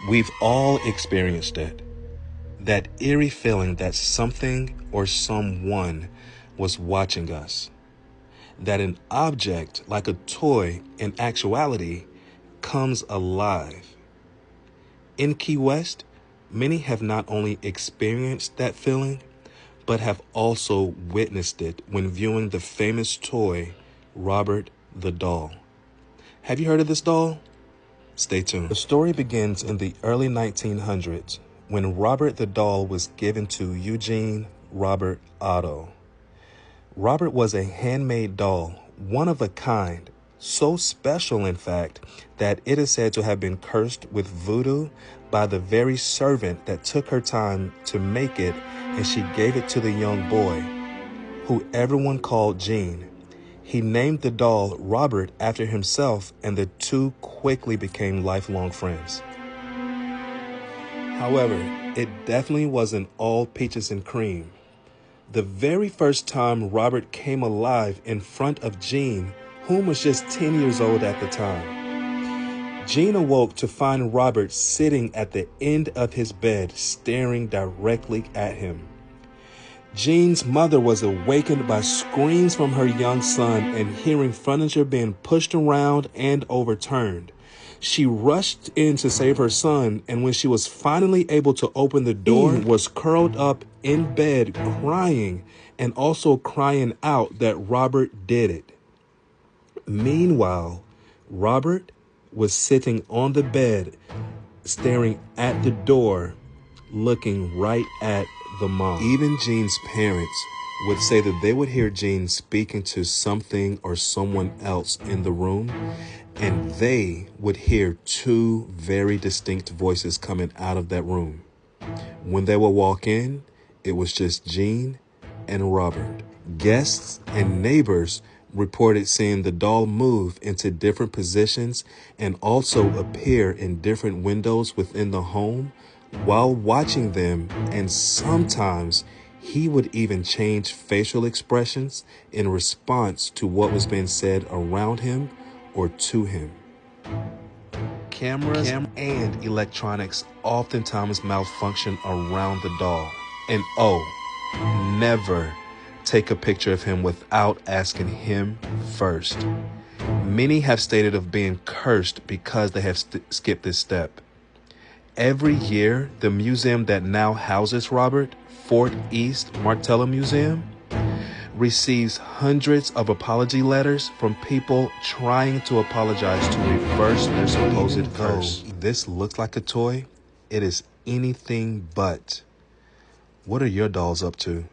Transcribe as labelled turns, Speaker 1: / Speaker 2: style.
Speaker 1: We've all experienced it. That eerie feeling that something or someone was watching us. That an object, like a toy, in actuality, comes alive. In Key West, many have not only experienced that feeling, but have also witnessed it when viewing the famous toy, Robert the Doll. Have you heard of this doll? Stay tuned. The story begins in the early 1900s when Robert the Doll was given to Eugene Robert Otto. Robert was a handmade doll, one of a kind, so special in fact that it is said to have been cursed with voodoo by the very servant that took her time to make it, and she gave it to the young boy, who everyone called Gene. He named the doll Robert after himself, and the two quickly became lifelong friends. However, it definitely wasn't all peaches and cream. The very first time Robert came alive in front of Gene, whom was just 10 years old at the time, Gene awoke to find Robert sitting at the end of his bed, staring directly at him. Gene's mother was awakened by screams from her young son and hearing furniture being pushed around and overturned. She rushed in to save her son, and when she was finally able to open the door, was curled up in bed crying, and also crying out that Robert did it. Meanwhile, Robert was sitting on the bed, staring at the door, looking right at the mom. Even Gene's parents would say that they would hear Gene speaking to something or someone else in the room, and they would hear two very distinct voices coming out of that room. When they would walk in, it was just Gene and Robert. Guests and neighbors reported seeing the doll move into different positions and also appear in different windows within the home while watching them, and sometimes he would even change facial expressions in response to what was being said around him or to him. Cameras and electronics oftentimes malfunction around the doll. And never take a picture of him without asking him first. Many have stated of being cursed because they have skipped this step. Every year, the museum that now houses Robert, Fort East Martello Museum, receives hundreds of apology letters from people trying to apologize to reverse their supposed curse. This looks like a toy. It is anything but. What are your dolls up to?